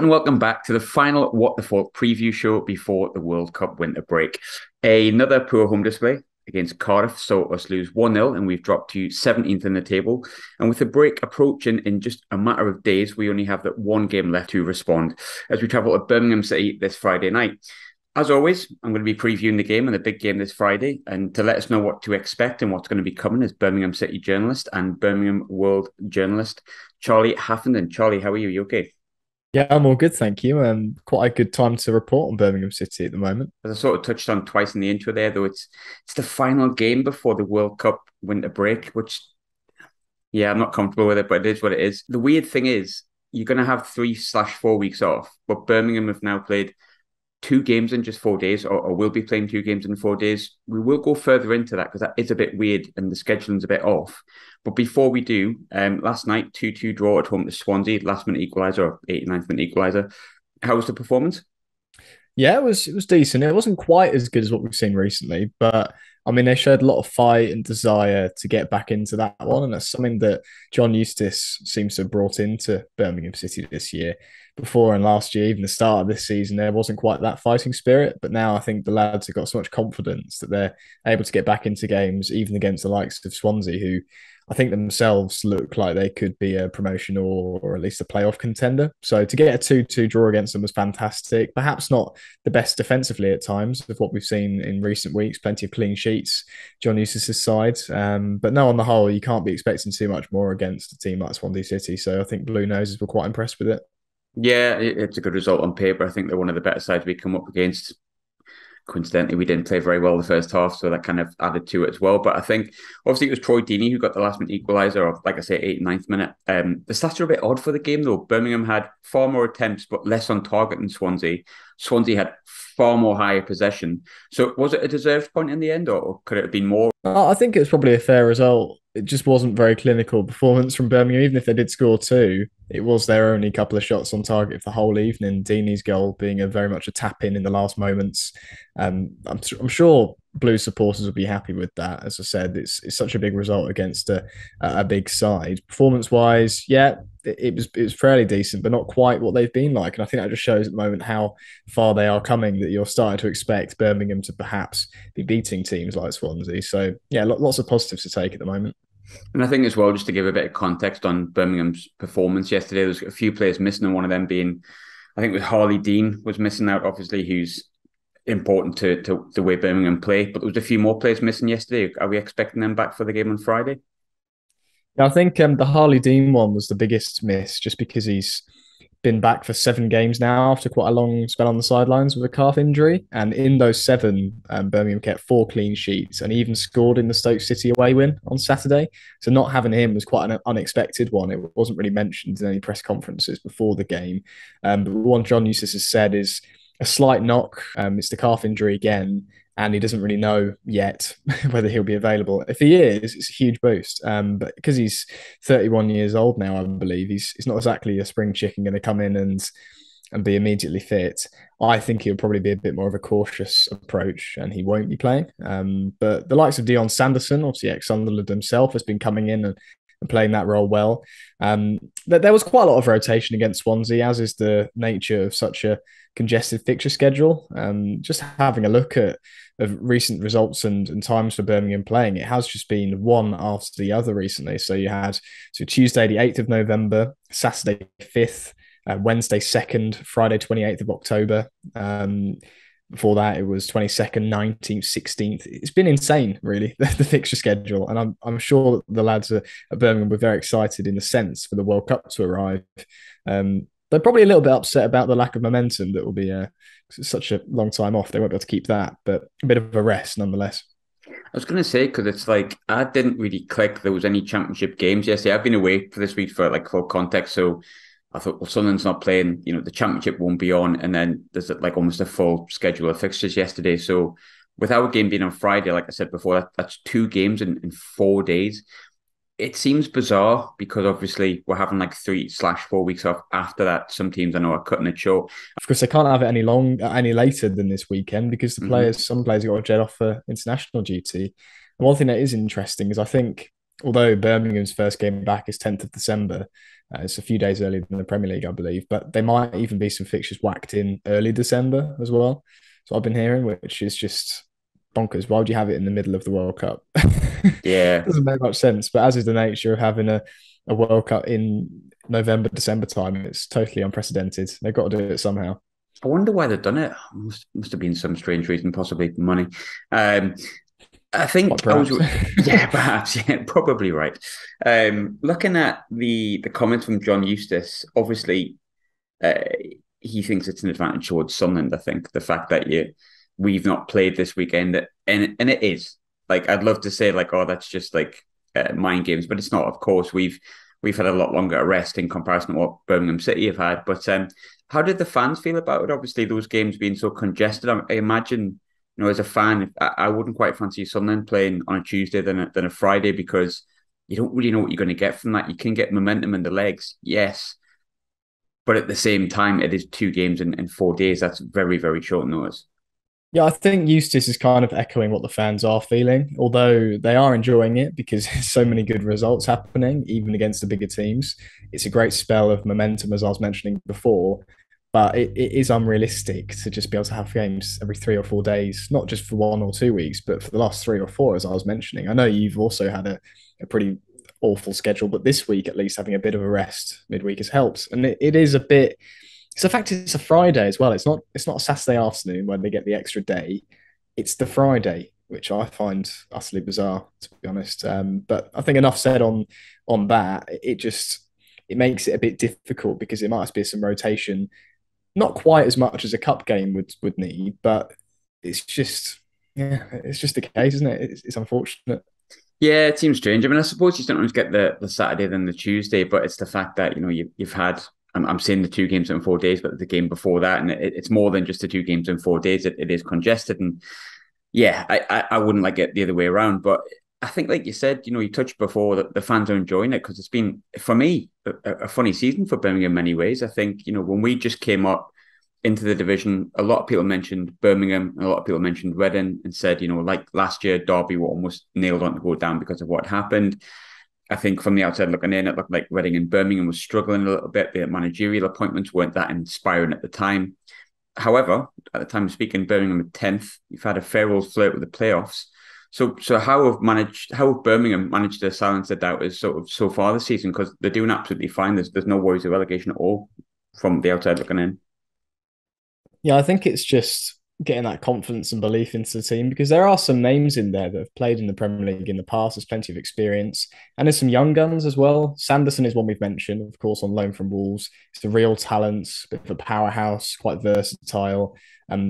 And welcome back to the final What the Falk preview show before the World Cup winter break. Another poor home display against Cardiff saw us lose 1-0 and we've dropped to 17th in the table. And with the break approaching in just a matter of days, we only have that one game left to respond as we travel to Birmingham City this Friday night. As always, I'm going to be previewing the game and the big game this Friday. And to let us know what to expect and what's going to be coming is Birmingham City journalist and Birmingham World journalist, Charlie Haffenden. Charlie, how are you? You okay? Yeah, I'm all good, thank you. Quite a good time to report on Birmingham City at the moment. As I sort of touched on twice in the intro there, though, it's the final game before the World Cup winter break, which, yeah, I'm not comfortable with it, but it is what it is. The weird thing is, you're going to have 3/4 weeks off, but Birmingham have now played 2 games in just 4 days, or will be playing 2 games in 4 days. We will go further into that because that is a bit weird and the scheduling's a bit off. But before we do, last night, 2-2 draw at home to Swansea, last minute equaliser or 89th minute equaliser. How was the performance? Yeah, it was decent. It wasn't quite as good as what we've seen recently, but I mean they showed a lot of fight and desire to get back into that one, and that's something that John Eustace seems to have brought into Birmingham City this year. Before and last year, even the start of this season, there wasn't quite that fighting spirit, but now I think the lads have got so much confidence that they're able to get back into games, even against the likes of Swansea, who I think themselves look like they could be a promotion or at least a playoff contender. So to get a 2-2 draw against them was fantastic. Perhaps not the best defensively at times of what we've seen in recent weeks. Plenty of clean sheets, John Eustace's side. But no, on the whole, you can't be expecting too much more against a team like Swansea City. So I think Blue Noses were quite impressed with it. Yeah, it's a good result on paper. I think they're one of the better sides we come up against. Coincidentally, we didn't play very well the first half, so that kind of added to it as well. But I think obviously it was Troy Deeney who got the last minute equaliser, or like I say, 89th minute. The stats are a bit odd for the game though. Birmingham had far more attempts, but less on target than Swansea. Swansea had far more higher possession. So was it a deserved point in the end, or could it have been more? I think it was probably a fair result. It just wasn't very clinical performance from Birmingham. Even if they did score two, it was their only couple of shots on target for the whole evening. Deeney's goal being a very much a tap in the last moments. I'm sure Blue supporters will be happy with that. As I said, it's such a big result against a big side. Performance wise, yeah, it was fairly decent, but not quite what they've been like. And I think that just shows at the moment how far they are coming. That you're starting to expect Birmingham to perhaps be beating teams like Swansea. So yeah, lots of positives to take at the moment. And I think as well, just to give a bit of context on Birmingham's performance yesterday, there's a few players missing, and one of them being, I think, with Harley Dean was missing out, obviously, who's important to the way Birmingham play. But there was a few more players missing yesterday. Are we expecting them back for the game on Friday? Yeah, I think the Harley Dean one was the biggest miss, just because he's been back for 7 games now after quite a long spell on the sidelines with a calf injury. And in those seven, Birmingham kept 4 clean sheets and even scored in the Stoke City away win on Saturday. So not having him was quite an unexpected one. It wasn't really mentioned in any press conferences before the game. But one John Eustace has said is a slight knock. It's the calf injury again, and he doesn't really know yet whether he'll be available. If he is, it's a huge boost. But because he's 31 years old now, I believe he's not exactly a spring chicken going to come in and be immediately fit. I think he'll probably be a bit more of a cautious approach, and he won't be playing. But the likes of Dion Sanderson, obviously ex-Sunderland himself, has been coming in and playing that role well. There was quite a lot of rotation against Swansea, as is the nature of such a congested fixture schedule. Just having a look at of recent results and times for Birmingham playing, it has just been one after the other recently. So you had Tuesday the 8th of November, Saturday 5th, Wednesday 2nd, Friday 28th of October. Before that, it was 22nd, 19th, 16th. It's been insane, really, the fixture schedule. And I'm sure that the lads at Birmingham were very excited in the sense for the World Cup to arrive. They're probably a little bit upset about the lack of momentum that will be such a long time off. They won't be able to keep that, but a bit of a rest nonetheless. I was going to say, because it's like, I didn't really click there was any championship games yesterday. I've been away for this week for like full context. So I thought, well, Sunderland's not playing, the championship won't be on. And then there's like almost a full schedule of fixtures yesterday. So with our game being on Friday, like I said before, that's 2 games in 4 days. It seems bizarre because obviously we're having like 3/4 weeks off after that. Some teams I know are cutting it short. Of course, they can't have it any later than this weekend because some players have got to jet off for international duty. And one thing that is interesting is I think although Birmingham's first game back is 10th of December, it's a few days earlier than the Premier League, I believe. But there might even be some fixtures whacked in early December as well. So I've been hearing, which is just bonkers. Why would you have it in the middle of the World Cup? Yeah. Doesn't make much sense. But as is the nature of having a World Cup in November, December time, it's totally unprecedented. They've got to do it somehow. I wonder why they've done it. Must have been some strange reason, possibly money. I Quite think I was, perhaps. yeah, perhaps, yeah, probably right. Looking at the comments from John Eustace, obviously, uh, he thinks it's an advantage towards Sunderland. I think the fact that we've not played this weekend, and it is like I'd love to say like, oh, that's just like mind games, but it's not. Of course, we've had a lot longer to rest in comparison to what Birmingham City have had. But how did the fans feel about it? Obviously, those games being so congested. I imagine, as a fan, I wouldn't quite fancy Sunderland playing on a Tuesday than a Friday because you don't really know what you're going to get from that. You can get momentum in the legs, yes, but at the same time, it is 2 games in 4 days. That's very, very short notice. Yeah, I think Eustace is kind of echoing what the fans are feeling, although they are enjoying it because there's so many good results happening, even against the bigger teams. It's a great spell of momentum, as I was mentioning before, but it is unrealistic to just be able to have games every 3 or 4 days, not just for 1 or 2 weeks, but for the last 3 or 4, as I was mentioning. I know you've also had a pretty awful schedule, but this week, at least, having a bit of a rest midweek has helped. And it is a bit it's the fact it's a Friday as well. It's not a Saturday afternoon when they get the extra day. It's the Friday, which I find utterly bizarre, to be honest. But I think enough said on that. It makes it a bit difficult because it might be some rotation, not quite as much as a cup game would need, but it's just it's just the case, isn't it? It's unfortunate. Yeah, it seems strange. I mean, I suppose you sometimes get the Saturday than the Tuesday, but it's the fact that you've had. I'm saying the 2 games in 4 days, but the game before that, and it's more than just the 2 games in 4 days. It is congested, and yeah, I wouldn't like it the other way around. But I think, like you said, you touched before that the fans are enjoying it because it's been for me a funny season for Birmingham in many ways. I think when we just came up into the division, a lot of people mentioned Birmingham, and a lot of people mentioned Reading, and said, like last year, Derby were almost nailed on to go down because of what happened. I think from the outside looking in, it looked like Reading and Birmingham was struggling a little bit. The managerial appointments weren't that inspiring at the time. However, at the time of speaking, Birmingham were 10th. You've had a fair old flirt with the playoffs. So how have Birmingham managed to silence the doubters sort of so far this season? Because they're doing absolutely fine. There's no worries of relegation at all from the outside looking in. Yeah, I think it's just getting that confidence and belief into the team because there are some names in there that have played in the Premier League in the past. There's plenty of experience. And there's some young guns as well. Sanderson is one we've mentioned, of course, on loan from Wolves. It's a real talent, a bit of a powerhouse, quite versatile.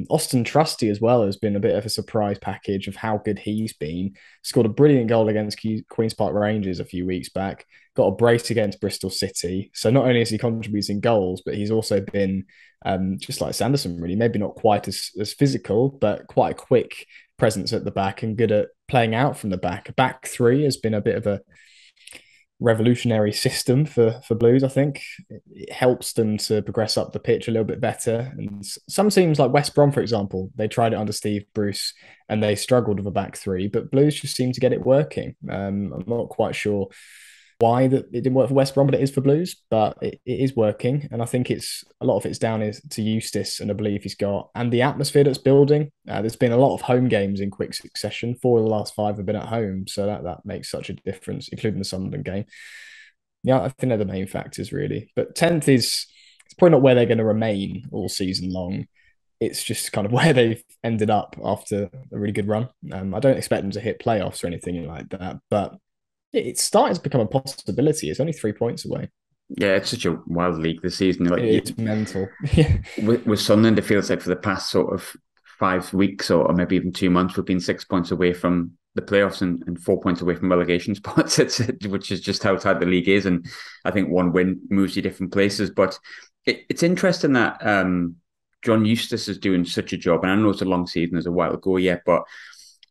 Austin Trusty as well has been a bit of a surprise package of how good he's been. Scored a brilliant goal against Queen's Park Rangers a few weeks back. Got a brace against Bristol City. So not only is he contributing goals, but he's also been just like Sanderson, really. Maybe not quite as physical, but quite a quick presence at the back and good at playing out from the back. A back three has been a bit of a revolutionary system for Blues, I think. It helps them to progress up the pitch a little bit better. And some teams like West Brom, for example, they tried it under Steve Bruce and they struggled with a back three, but Blues just seem to get it working. I'm not quite sure why that it didn't work for West Brom, but it is for Blues. But it is working, and I think it's a lot of it's down to Eustace and the belief he's got, and the atmosphere that's building. There's been a lot of home games in quick succession. 4 of the last 5 have been at home, so that makes such a difference, including the Sunderland game. Yeah, I think they're the main factors really. But 10th is it's probably not where they're going to remain all season long. It's just kind of where they've ended up after a really good run. I don't expect them to hit playoffs or anything like that, but it's starting to become a possibility. It's only 3 points away. Yeah, it's such a wild league this season. It's mental. Yeah. With Sunderland, it feels like for the past sort of 5 weeks or maybe even 2 months, we've been 6 points away from the playoffs and 4 points away from relegation spots, which is just how tight the league is. And I think one win moves you different places. But it's interesting that John Eustace is doing such a job. And I know it's a long season, there's a while to go yet, but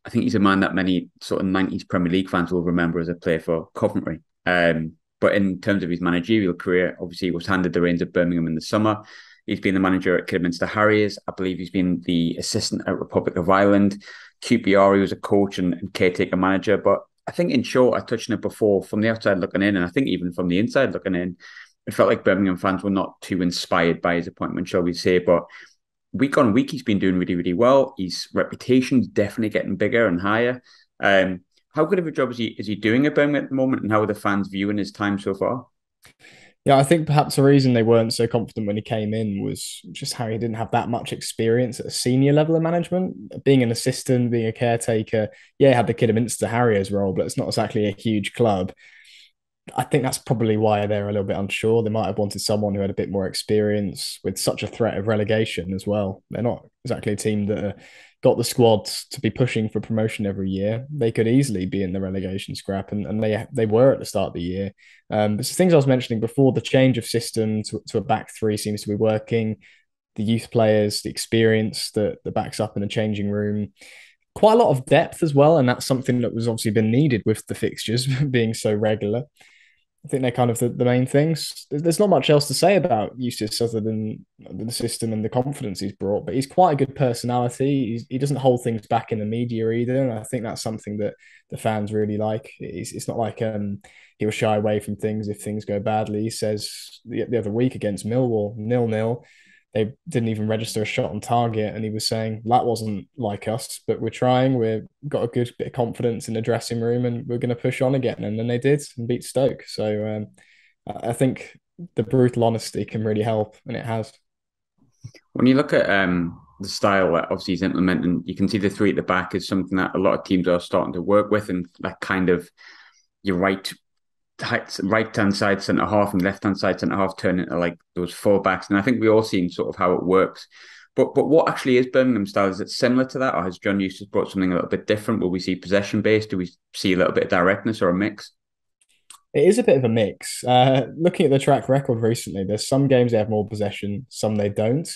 I think he's a man that many sort of 90s Premier League fans will remember as a player for Coventry. But in terms of his managerial career, obviously he was handed the reins at Birmingham in the summer. He's been the manager at Kidderminster Harriers. I believe he's been the assistant at Republic of Ireland. QPR, he was a coach and caretaker manager. But I think in short, I touched on it before from the outside looking in, and I think even from the inside looking in, it felt like Birmingham fans were not too inspired by his appointment, shall we say. But week on week, he's been doing really, really well. His reputation's definitely getting bigger and higher. Um, how good of a job is he doing at Birmingham at the moment, and how are the fans viewing his time so far? Yeah, I think perhaps the reason they weren't so confident when he came in was just how he didn't have that much experience at a senior level of management. Being an assistant, being a caretaker, yeah, he had the Kidderminster Harriers role, but it's not exactly a huge club. I think that's probably why they're a little bit unsure. They might have wanted someone who had a bit more experience with such a threat of relegation as well. They're not exactly a team that got the squad to be pushing for promotion every year. They could easily be in the relegation scrap, and they were at the start of the year. But the things I was mentioning before, the change of system to a back three seems to be working. The youth players, the experience that backs up in the changing room, quite a lot of depth as well, and that's something that was obviously been needed with the fixtures being so regular. I think they're kind of the main things. There's not much else to say about Eustace other than the system and the confidence he's brought, but he's quite a good personality. He doesn't hold things back in the media either. And I think that's something that the fans really like. It's not like he'll shy away from things if things go badly. He says the other week against Millwall, 0-0, they didn't even register a shot on target. And he was saying that wasn't like us, but we're trying. We've got a good bit of confidence in the dressing room and we're going to push on again. And then they did and beat Stoke. So I think the brutal honesty can really help, and it has. When you look at the style that obviously he's implementing, you can see the three at the back is something that a lot of teams are starting to work with, and that kind of your right hand side centre half and left hand side centre half turn into like those full backs. And I think we all seen sort of how it works. But what actually is Birmingham style? Is it similar to that, or has John Eustace brought something a little bit different? Will we see possession based? Do we see a little bit of directness or a mix? It is a bit of a mix. Looking at the track record recently, there's some games they have more possession, some they don't.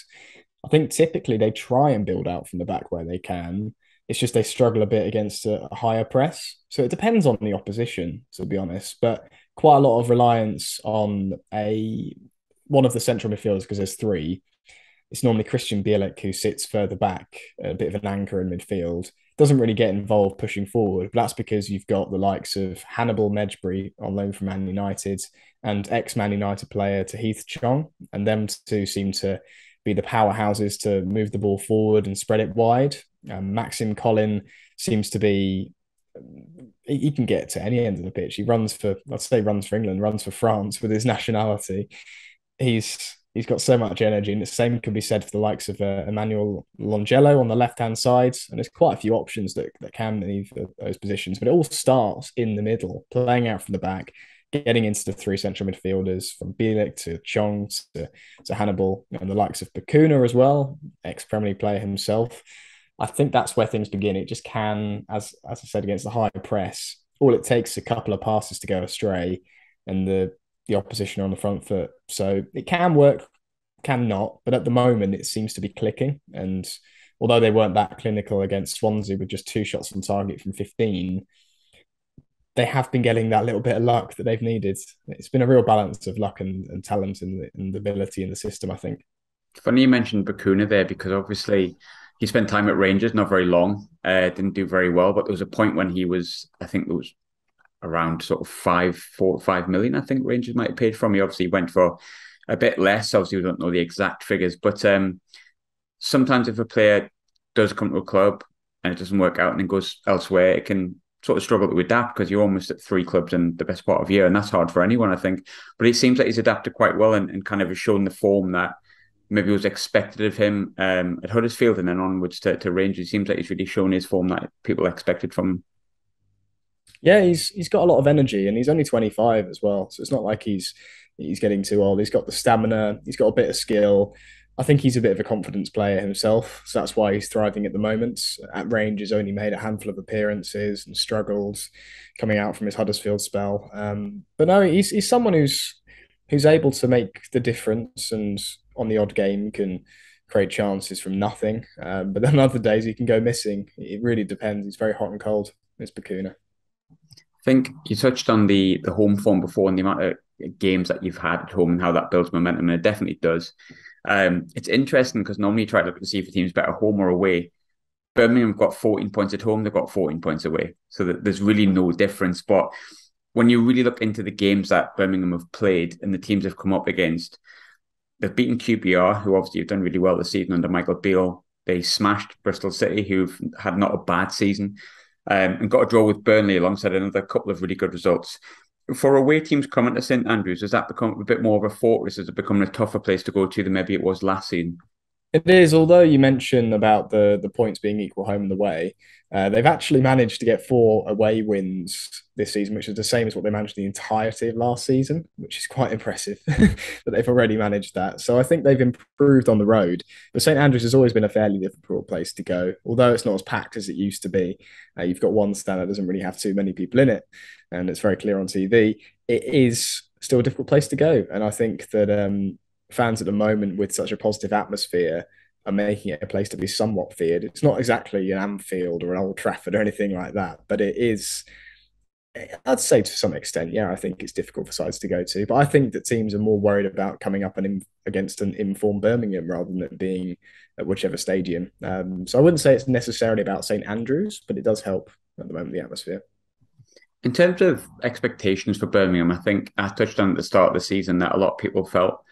I think typically they try and build out from the back where they can. It's just they struggle a bit against a higher press. So it depends on the opposition, to be honest. But quite a lot of reliance on a one of the central midfielders, because there's three. It's normally Christian Bielik who sits further back, a bit of an anchor in midfield. Doesn't really get involved pushing forward, but that's because you've got the likes of Hannibal Mejbri on loan from Man United and ex-Man United player to Heath Chong, and them two seem to be the powerhouses to move the ball forward and spread it wide. Maxim Collin seems to be he can get to any end of the pitch. He runs for, let's say, runs for England, runs for France with his nationality. He's got so much energy, and the same can be said for the likes of Emmanuel Longello on the left hand side. And there's quite a few options that can leave those positions, but it all starts in the middle, playing out from the back, getting into the three central midfielders from Bielik to Chong to Hannibal, and the likes of Bakuna as well, ex Premier League player himself. I think that's where things begin. It just can, as I said, against the high press, all it takes is a couple of passes to go astray, and the opposition are on the front foot. So it can work, can not. But at the moment, it seems to be clicking. And although they weren't that clinical against Swansea with just 2 shots on target from 15, they have been getting that little bit of luck that they've needed. It's been a real balance of luck and talent and the ability in the system, I think. Funny you mentioned Bakuna there, because obviously he spent time at Rangers, not very long, didn't do very well, but there was a point when he was, I think it was around sort of 5 million, I think Rangers might have paid for him. He obviously went for a bit less. Obviously, we don't know the exact figures, but sometimes if a player does come to a club and it doesn't work out and then goes elsewhere, it can sort of struggle to adapt, because you're almost at 3 clubs in the best part of a year, and that's hard for anyone, I think. But it seems like he's adapted quite well and kind of has shown the form that maybe was expected of him at Huddersfield and then onwards to Rangers. It seems like he's really shown his form that people expected from him. Yeah, he's got a lot of energy, and he's only 25 as well. So it's not like he's getting too old. He's got the stamina, he's got a bit of skill. I think he's a bit of a confidence player himself, so that's why he's thriving at the moment. At Rangers, only made a handful of appearances and struggled coming out from his Huddersfield spell. But no, he's someone who's able to make the difference, and on the odd game can create chances from nothing. But then other days he can go missing. It really depends. He's very hot and cold, Miss Bakuna. I think you touched on the home form before and the amount of games that you've had at home and how that builds momentum, and it definitely does. It's interesting because normally you try to look to see if a team's better home or away. Birmingham got 14 points at home, they've got 14 points away. So that there's really no difference. But when you really look into the games that Birmingham have played and the teams they've come up against, they've beaten QPR, who obviously have done really well this season under Michael Beale. They smashed Bristol City, who've had not a bad season, and got a draw with Burnley alongside another couple of really good results. For away teams coming to St Andrews, has that become a bit more of a fortress? Has it become a tougher place to go to than maybe it was last season? It is, although you mentioned about the points being equal home and away, they've actually managed to get 4 away wins this season, which is the same as what they managed the entirety of last season, which is quite impressive that they've already managed that. So I think they've improved on the road. But St Andrews has always been a fairly difficult place to go, although it's not as packed as it used to be. You've got one stand that doesn't really have too many people in it, and it's very clear on TV. It is still a difficult place to go, and I think that fans at the moment with such a positive atmosphere are making it a place to be somewhat feared. It's not exactly an Anfield or an Old Trafford or anything like that, but it is, I'd say to some extent, yeah, I think it's difficult for sides to go to. But I think that teams are more worried about coming up against an informed Birmingham rather than it being at whichever stadium. So I wouldn't say it's necessarily about St Andrews, but it does help at the moment, the atmosphere. In terms of expectations for Birmingham, I think I touched on at the start of the season that a lot of people felt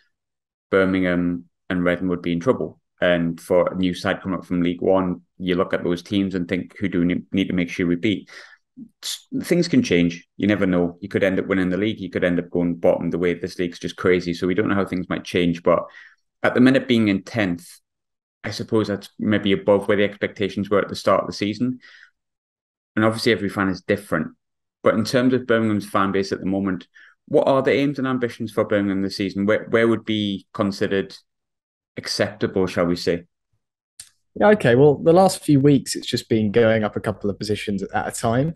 Birmingham and Reading would be in trouble. And for a new side coming up from League One, you look at those teams and think, who do we need to make sure we beat? Things can change. You never know. You could end up winning the league. You could end up going bottom. The way this league's just crazy. So we don't know how things might change. But at the minute, being in 10th, I suppose that's maybe above where the expectations were at the start of the season. And obviously, every fan is different. But in terms of Birmingham's fan base at the moment, what are the aims and ambitions for Birmingham this season? Where would be considered acceptable, shall we say? Yeah, okay. Well, the last few weeks, it's just been going up a couple of positions at a time.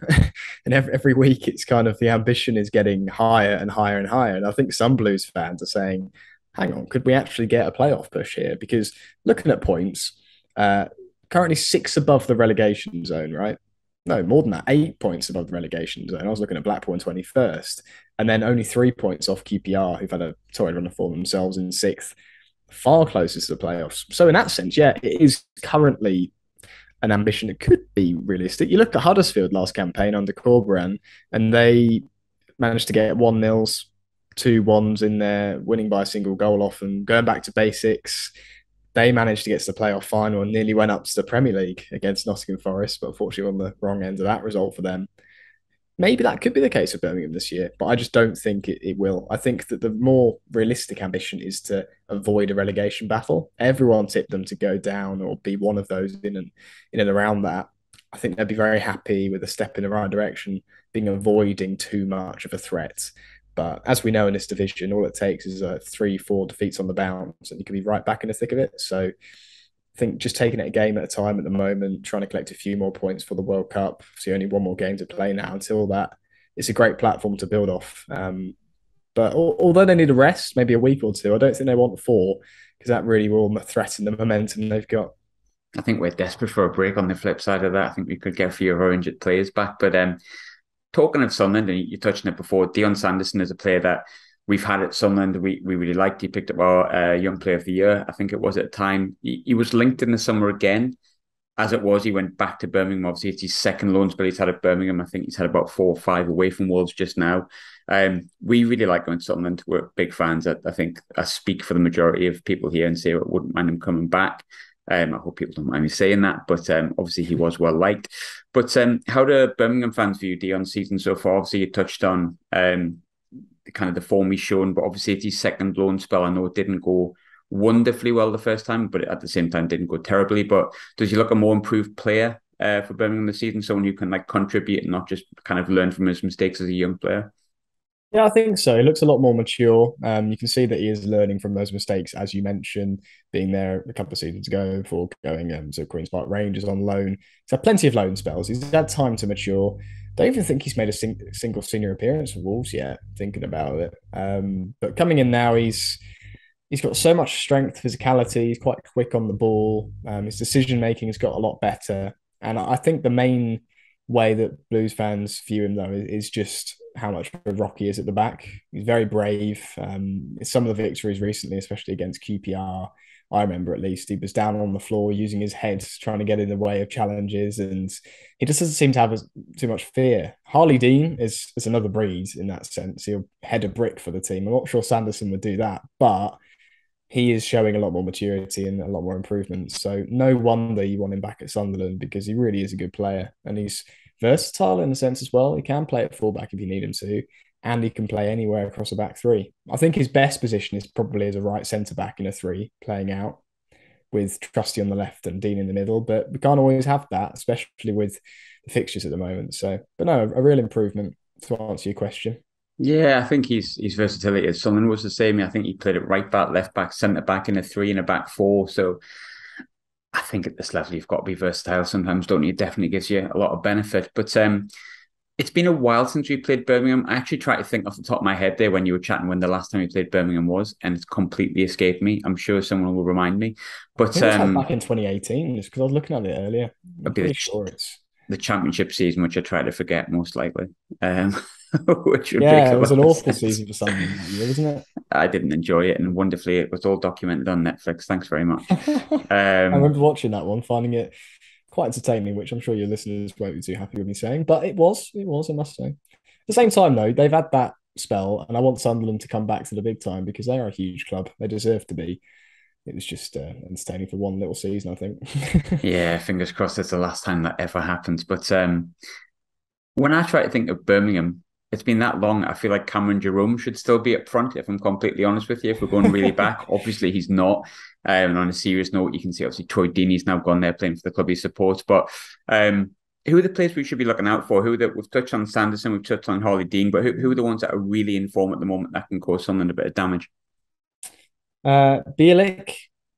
And every week, it's kind of the ambition is getting higher and higher and higher. And I think some Blues fans are saying, hang on, could we actually get a playoff push here? Because looking at points, currently 6 above the relegation zone, right? No, more than that, 8 points above the relegation zone. I was looking at Blackpool in 21st, and then only 3 points off QPR, who've had a torrid run of form themselves in 6th, far closest to the playoffs. So in that sense, yeah, it is currently an ambition that could be realistic. You look at Huddersfield last campaign under Corberan, and they managed to get 1-0s, 2-1s in there, winning by a single goal off, and going back to basics. They managed to get to the playoff final and nearly went up to the Premier League against Nottingham Forest, but unfortunately on the wrong end of that result for them. Maybe that could be the case for Birmingham this year, but I just don't think it will. I think that the more realistic ambition is to avoid a relegation battle. Everyone tipped them to go down or be one of those in and around that. I think they'd be very happy with a step in the right direction, being avoiding too much of a threat. But as we know in this division, all it takes is 3-4 defeats on the bounce, and you can be right back in the thick of it. So I think just taking it a game at a time at the moment, trying to collect a few more points for the World Cup. See, only one more game to play now. Until that, it's a great platform to build off. But although they need a rest, maybe a week or two, I don't think they want 4 because that really will threaten the momentum they've got. I think we're desperate for a break on the flip side of that. I think we could get a few of our injured players back. But talking of Sunderland, and you touched on it before, Dion Sanderson is a player that we've had at Sunderland. We really liked. He picked up our Young Player of the Year, I think it was at the time. He was linked in the summer again. As it was, he went back to Birmingham. Obviously, it's his second loan spell he's had at Birmingham. I think he's had about 4 or 5 away from Wolves just now. We really like going to Sunderland. We're big fans. I think I speak for the majority of people here and say I wouldn't mind him coming back. I hope people don't mind me saying that, but obviously he was well liked. But how do Birmingham fans view Dion's season so far? Obviously, you touched on kind of the form he's shown, but obviously it's his second loan spell. I know it didn't go wonderfully well the first time, but at the same time didn't go terribly. But does he look a more improved player for Birmingham this season? Someone who can like contribute and not just kind of learn from his mistakes as a young player? Yeah, I think so. He looks a lot more mature. You can see that he is learning from those mistakes, as you mentioned, being there a couple of seasons ago before going to Queen's Park Rangers on loan. He's had plenty of loan spells. He's had time to mature. Don't even think he's made a single senior appearance for Wolves yet, thinking about it. But coming in now, he's got so much strength, physicality. He's quite quick on the ball. His decision making has got a lot better. And I think the main way that Blues fans view him, though, is just how much of a rock he is at the back. He's very brave. Some of the victories recently, especially against QPR, I remember at least, he was down on the floor using his head, trying to get in the way of challenges, and he just doesn't seem to have too much fear. Harley Dean is another breed in that sense. He'll head a brick for the team. I'm not sure Sanderson would do that, but he is showing a lot more maturity and a lot more improvements. So no wonder you want him back at Sunderland, because he really is a good player, and he's versatile in a sense as well. He can play at fullback if you need him to, and he can play anywhere across a back three. I think his best position is probably as a right centre back in a three, playing out with Trusty on the left and Dean in the middle. But we can't always have that, especially with the fixtures at the moment. So, but no, a real improvement to answer your question. Yeah, I think his versatility at Sunderland was the same. I think he played at right back, left back, centre back in a three and a back four. So I think at this level you've got to be versatile sometimes, don't you? It definitely gives you a lot of benefit. But it's been a while since we played Birmingham. I actually tried to think off the top of my head there when you were chatting when the last time we played Birmingham was, and it's completely escaped me. I'm sure someone will remind me. I But think it was like back in 2018, just because I was looking at it earlier. I'm it'd be pretty sure it's. the championship season, which I try to forget most likely. Which would make Yeah, a it was lot an of awful sense. season for Sunderland that year, wasn't it? I didn't enjoy it, and wonderfully, it was all documented on Netflix. Thanks very much. I Um, remember watching that one, finding it quite entertaining, which I'm sure your listeners won't be too happy with me saying, but it was, I must say. At the same time, though, they've had that spell, and I want Sunderland to come back to the big time because they are a huge club. They deserve to be. It was just entertaining for one little season, I think. yeah, fingers crossed it's the last time that ever happens. But when I try to think of Birmingham, it's been that long. I feel like Cameron Jerome should still be up front, if I'm completely honest with you. If we're going really back, obviously he's not. And on a serious note, you can see obviously Troy Deeney's now gone there playing for the club he supports. But who are the players we should be looking out for? We've touched on Sanderson, we've touched on Harley Dean, but who are the ones that are really in form at the moment that can cause something a bit of damage? Bielik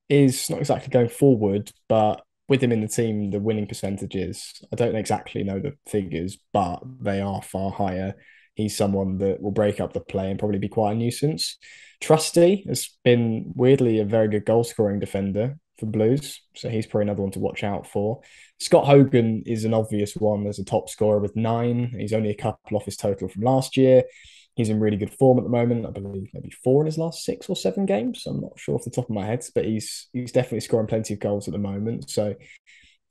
is not exactly going forward, but with him in the team, the winning percentages, I don't exactly know the figures, but they are far higher. He's someone that will break up the play and probably be quite a nuisance. Trusty has been weirdly a very good goal scoring defender for Blues, so he's probably another one to watch out for. Scott Hogan is an obvious one as a top scorer with 9. He's only a couple off his total from last year. He's in really good form at the moment. I believe maybe 4 in his last 6 or 7 games. I'm not sure off the top of my head, but he's definitely scoring plenty of goals at the moment. So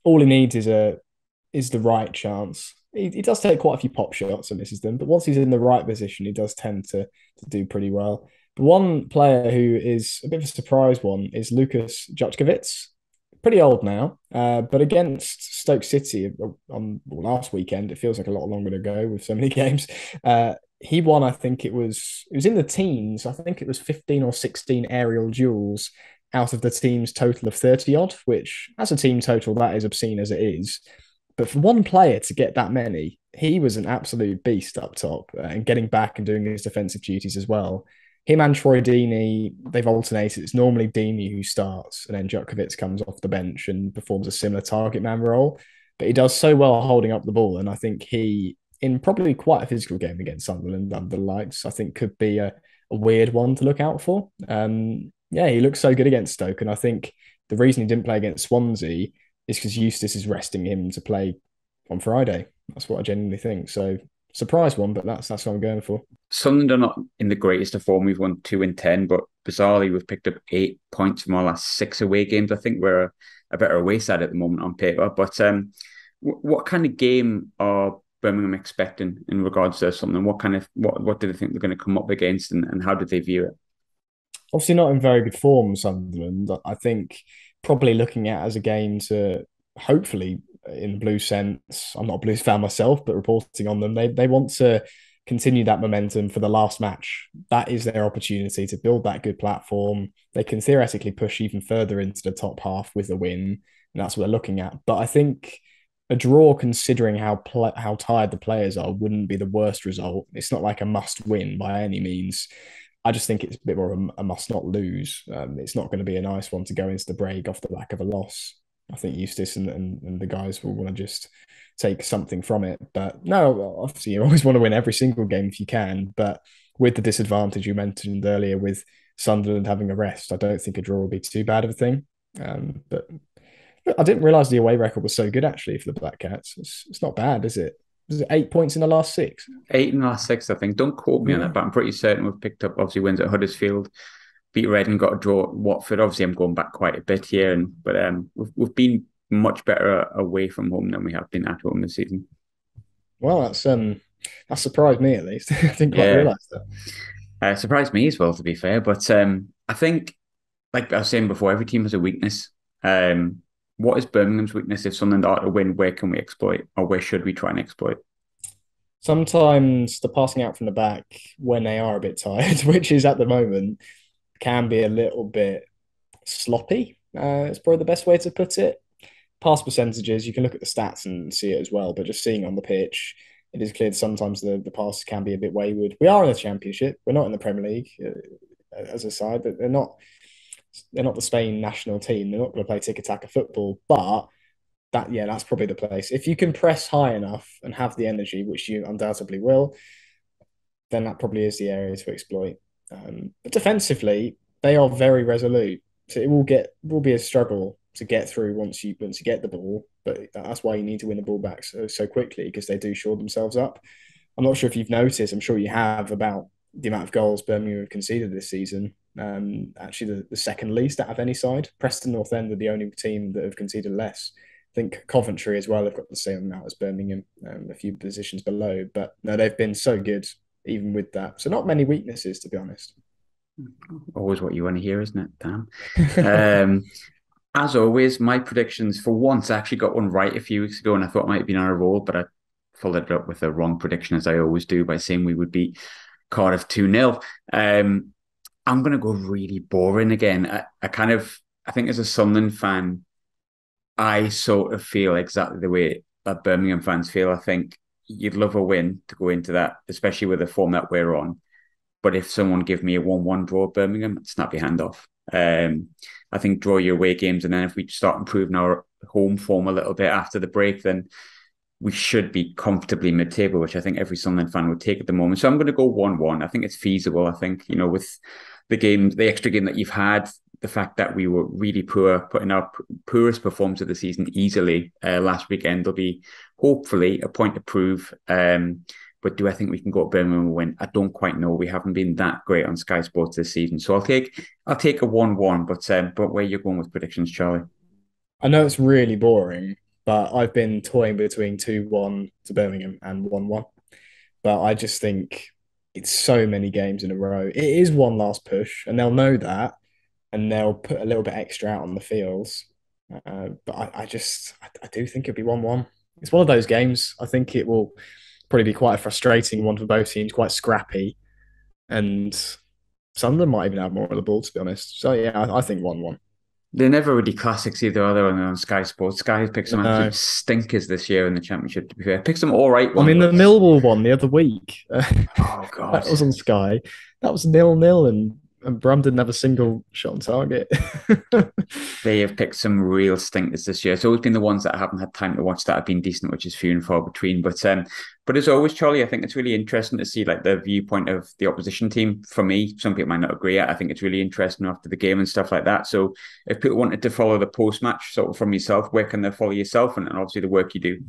all he needs is the right chance. He does take quite a few pop shots and misses them, but once he's in the right position, he does tend to do pretty well. But one player who is a bit of a surprise one is Lucas Jutkiewicz. Pretty old now, but against Stoke City on last weekend, it feels like a lot longer to go with so many games. He won, I think it was in the teens. I think it was 15 or 16 aerial duels out of the team's total of 30 odd, which as a team total, that is obscene as it is. But for one player to get that many, he was an absolute beast up top and getting back and doing his defensive duties as well. Him and Troy Deeney, they've alternated. It's normally Deeney who starts, and then Djokovic comes off the bench and performs a similar target man role. But he does so well holding up the ball, and I think he, in probably quite a physical game against Sunderland under the lights, I think could be a weird one to look out for. Yeah, he looks so good against Stoke, and I think the reason he didn't play against Swansea is because Eustace is resting him to play on Friday. That's what I genuinely think. So surprise one, but that's what I'm going for. Sunderland are not in the greatest of form. We've won 2 in 10, but bizarrely we've picked up 8 points from our last 6 away games. I think we're a better away side at the moment on paper. But what kind of game are Birmingham expecting in regards to something? What do they think they're going to come up against, and how do they view it? Obviously not in very good form, Sunderland. I think probably looking at as a game to hopefully, in the Blues sense, I'm not a Blues fan myself, but reporting on them, they want to continue that momentum for the last match. That is their opportunity to build that good platform. They can theoretically push even further into the top half with a win, and that's what they're looking at. But I think a draw, considering how tired the players are, wouldn't be the worst result. It's not like a must win by any means. I just think it's a bit more of a must not lose. It's not going to be a nice one to go into the break off the back of a loss. I think Eustace and the guys will want to just take something from it. But no, obviously you always want to win every single game if you can. But with the disadvantage you mentioned earlier with Sunderland having a rest, I don't think a draw will be too bad of a thing. But I didn't realise the away record was so good actually for the Black Cats. It's not bad, is it? Was it 8 points in the last 6? 8 in the last 6, I think. Don't quote me on Yeah. it, but I'm pretty certain we've picked up obviously wins at Huddersfield. beat Reading, got a draw at Watford. Obviously, I'm going back quite a bit here, but we've been much better away from home than we have been at home this season. Well, that surprised me at least. I didn't quite Yeah, realise that. surprised me as well, to be fair. But I think, like I was saying before, every team has a weakness. What is Birmingham's weakness? If Sunderland are to win, where can we exploit, or where should we try and exploit? Sometimes the passing out from the back when they are a bit tired, which is at the moment, can be a little bit sloppy. It's probably the best way to put it. Pass percentages, you can look at the stats and see it as well, but just seeing on the pitch, it is clear that sometimes the passes can be a bit wayward. We are in the Championship. We're not in the Premier League as a side. They're not the Spain national team. They're not going to play tiki-taka football, but that's probably the place. If you can press high enough and have the energy, which you undoubtedly will, then that probably is the area to exploit. But defensively, they are very resolute. So it will be a struggle to get through once you get the ball. But that's why you need to win the ball back so quickly, because they do shore themselves up. I'm not sure if you've noticed. I'm sure you have, about the amount of goals Birmingham have conceded this season. Actually, the second least out of any side. Preston North End are the only team that have conceded less. I think Coventry as well have got the same amount as Birmingham, a few positions below. But no, they've been so good even with that. So not many weaknesses, to be honest. Always what you want to hear, isn't it, Dan? As always, my predictions for once, I actually got one right a few weeks ago, and I thought it might have been on a roll, but I followed it up with a wrong prediction, as I always do, by saying we would beat Cardiff 2-0. I'm going to go really boring again. I think as a Sunderland fan, I sort of feel exactly the way that Birmingham fans feel. I think you'd love a win to go into that, especially with the form that we're on. But if someone give me a 1-1 draw at Birmingham, I'd snap your hand off. I think draw your away games, and then if we start improving our home form a little bit after the break, then we should be comfortably mid-table, which I think every Sunderland fan would take at the moment. So I'm going to go 1-1. I think it's feasible. I think, with the extra game that you've had, the fact that we were really poor, putting our poorest performance of the season easily last weekend, will be hopefully a point to prove. But do I think we can go to Birmingham and win? I don't quite know. We haven't been that great on Sky Sports this season. So I'll take a 1-1, but where are you going with predictions, Charlie? I know it's really boring, but I've been toying between 2-1 to Birmingham and 1-1. But I just think it's so many games in a row. It is one last push, and they'll know that, and they'll put a little bit extra out on the fields. But I do think it'll be 1-1. It's one of those games. I think it will probably be quite a frustrating one for both teams, quite scrappy. And some of them might even have more of the ball, to be honest. So, yeah, I think 1-1. They're never really classics either, are they, on Sky Sports? Sky picked some absolute stinkers this year in the Championship, to be fair. Picked some all right ones. I mean, the Millwall one the other week. Oh, God. That was on Sky. That was 0-0, and Brum didn't have a single shot on target. They have picked some real stinkers this year. It's always been the ones that I haven't had time to watch that have been decent, which is few and far between. But as always, Charlie, I think it's really interesting to see the viewpoint of the opposition team. For me, some people might not agree. I think it's really interesting after the game and stuff like that. So if people wanted to follow the post-match sort of from yourself, where can they follow yourself and obviously the work you do?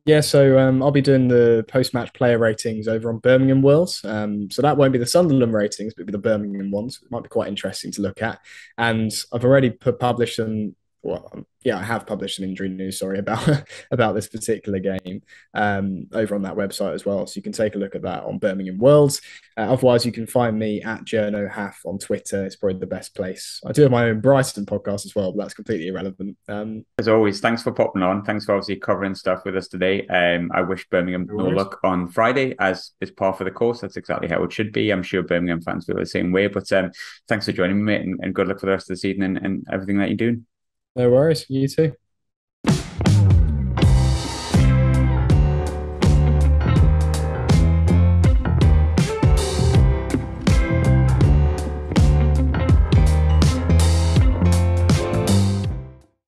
Yeah, so I'll be doing the post-match player ratings over on BirminghamWorld. So that won't be the Sunderland ratings, but it'll be the Birmingham ones. It might be quite interesting to look at. And I've already published them. Well, yeah, I have published some injury news, sorry, about this particular game over on that website as well. So you can take a look at that on Birmingham World. Otherwise, you can find me at Journo Haff on Twitter. It's probably the best place. I do have my own Brighton podcast as well, but that's completely irrelevant. As always, thanks for popping on. Thanks for obviously covering stuff with us today. I wish Birmingham no luck on Friday, as is par for the course. That's exactly how it should be. I'm sure Birmingham fans feel the same way. But thanks for joining me, mate, and good luck for the rest of the season and everything that you're doing. No worries. You too.